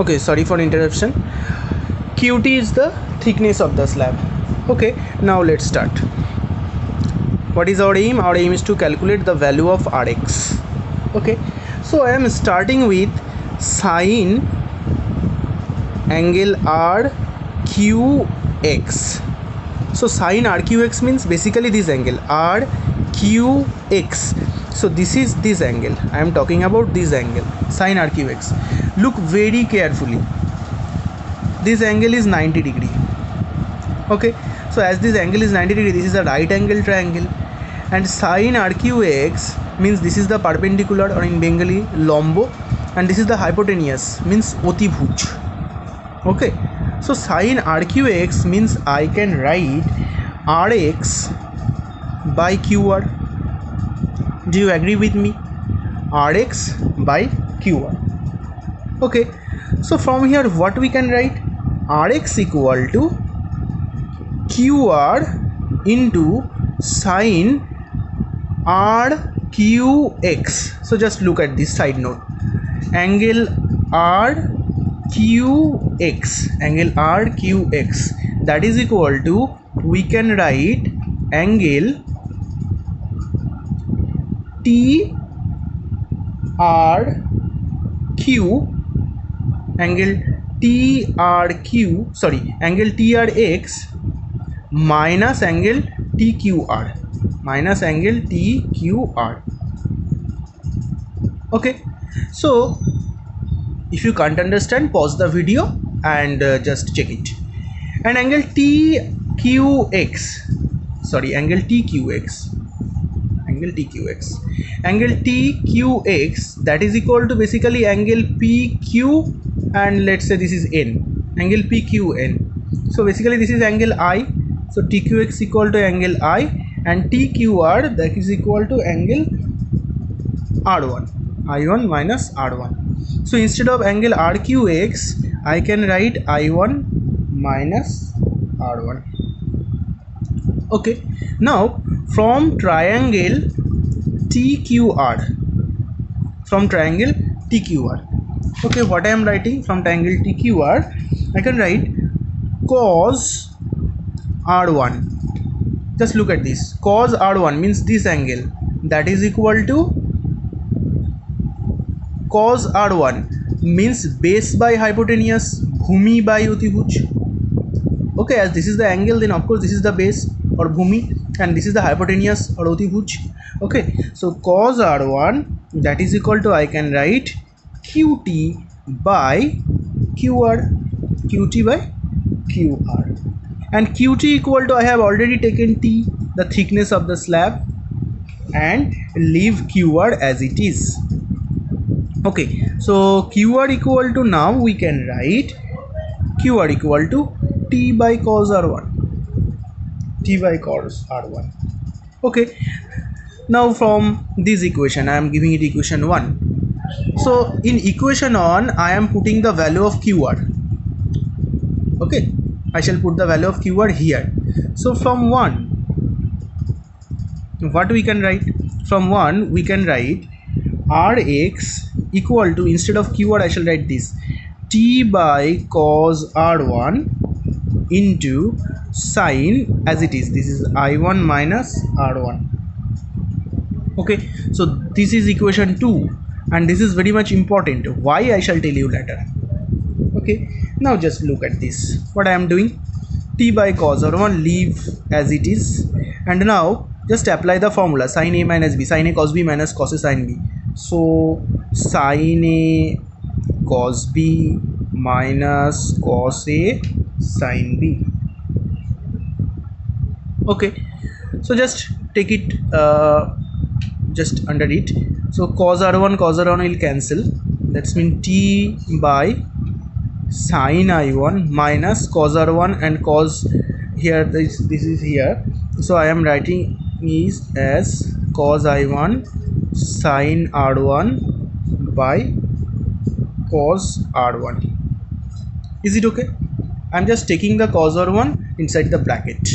Okay, sorry for interruption. Qt is the thickness of the slab. Okay, now let's start. What is our aim? Our aim is to calculate the value of Rx. Okay, so I am starting with sine angle RQX. So sine RQX means basically this angle RQX. So this is this angle. I am talking about this angle, sine RQX. Look very carefully. This angle is 90 degree. Okay, so as this angle is 90 degree, this is a right angle triangle, and sine RQX means this is the perpendicular, or in Bengali lombo, and this is the hypotenuse, means otibhuj. Okay, so sine RQX means I can write Rx by QR. Do you agree with me? Rx by QR. Okay, so from here what we can write? Rx equal to QR into sine RQX. So just look at this side note. Angle RQX, that is equal to, we can write angle TRQ, angle TRX minus angle TQR, Okay, so if you can't understand, pause the video and just check it. And angle TQX, that is equal to basically angle PQ, and let's say this is N, angle PQN. So basically this is angle I, so TQX equal to angle I, and TQR, that is equal to angle R1, I1 minus R1. So instead of angle RQX, I can write I1 minus R1. Okay, now from triangle TQR, okay, what I am writing from triangle TQR, I can write cos R1. Just look at this, cos R1 means this angle, that is equal to cos R1 means base by hypotenuse, bhumi by otibhuj. Okay, as this is the angle, then of course this is the base or bhumi, and this is the hypotenuse or otibhuj. Okay, so cos R1, that is equal to, I can write QT by QR, and QT equal to, I have already taken T, the thickness of the slab, and leave QR as it is. Okay, so QR equal to, now we can write QR equal to T by cos R1. Okay, now from this equation, I am giving it equation 1. So in equation 1, I am putting the value of QR. Okay, I shall put the value of QR here. So from 1, what we can write? From 1, we can write Rx equal to, instead of QR, I shall write this, T by cos R1 into sine, as it is, this is I1 minus R1. Okay, so this is equation 2, and this is very much important. Why, I shall tell you later. Okay, now just look at this, what I am doing. T by cos R1, leave as it is, and now just apply the formula, sin A minus B, sin A cos B minus cos A sin B. So sin A cos B minus cos A sin B. Okay, so just take it just under it. So cos R1 will cancel, that's mean T by sin I1 minus cos R1, and cos here, this is here, so I am writing is as cos I1 sin R1 by cos R1. Is it okay? I'm just taking the cos R1 inside the bracket.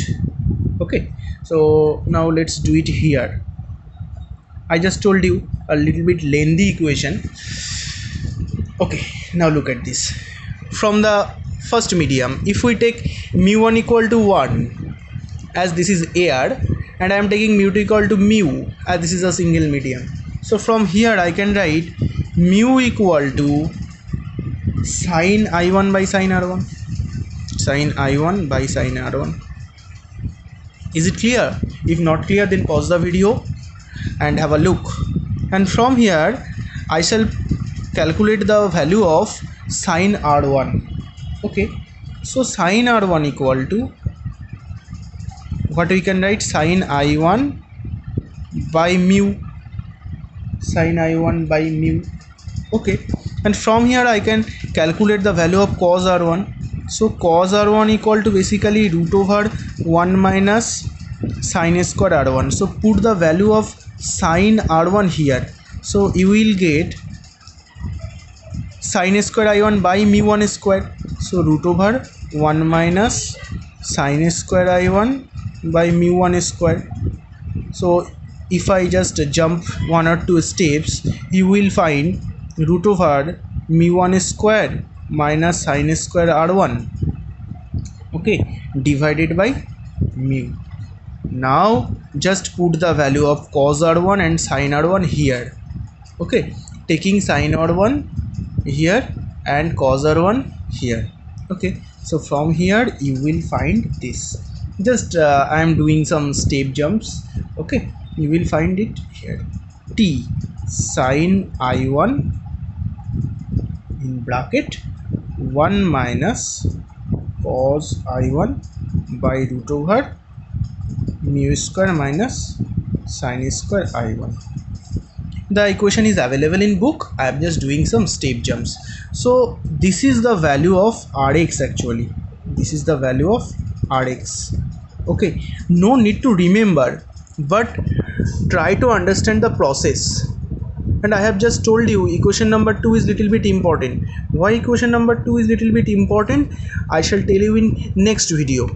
Okay, so now let's do it here. I just told you a little bit lengthy equation. Okay, now look at this. From the first medium, if we take mu1 equal to 1 as this is air, and I am taking mu2 equal to mu as this is a single medium, so from here I can write mu equal to sin I1 by sin R1, sin I1 by sin R1. Is it clear? If not clear, then pause the video and have a look. And from here I shall calculate the value of sin R1. Okay, so sin R1 equal to what we can write, sin I1 by mu, sin I1 by mu. Okay, and from here I can calculate the value of cos R1. So cos R1 equal to basically root over 1 minus sin square R1. So put the value of sin R1 here, so you will get sin square I1 by mu1 square, so root over 1 minus sin square I1 by mu1 square. So if I just jump 1 or 2 steps, you will find root over mu1 square minus sin square R1, okay, divided by mu. Now just put the value of cos R1 and sin R1 here. Okay, taking sin R1 here and cos R1 here. Okay, so from here you will find this. Just I am doing some step jumps. Okay, you will find it here. T sin I1 in bracket 1 minus cos I1 by root over mu square minus sin square I1. The equation is available in book. I am just doing some step jumps. So this is the value of Rx. Actually this is the value of Rx. Okay, no need to remember, but try to understand the process. And I have just told you equation number 2 is little bit important. Why equation number 2 is little bit important, I shall tell you in next video.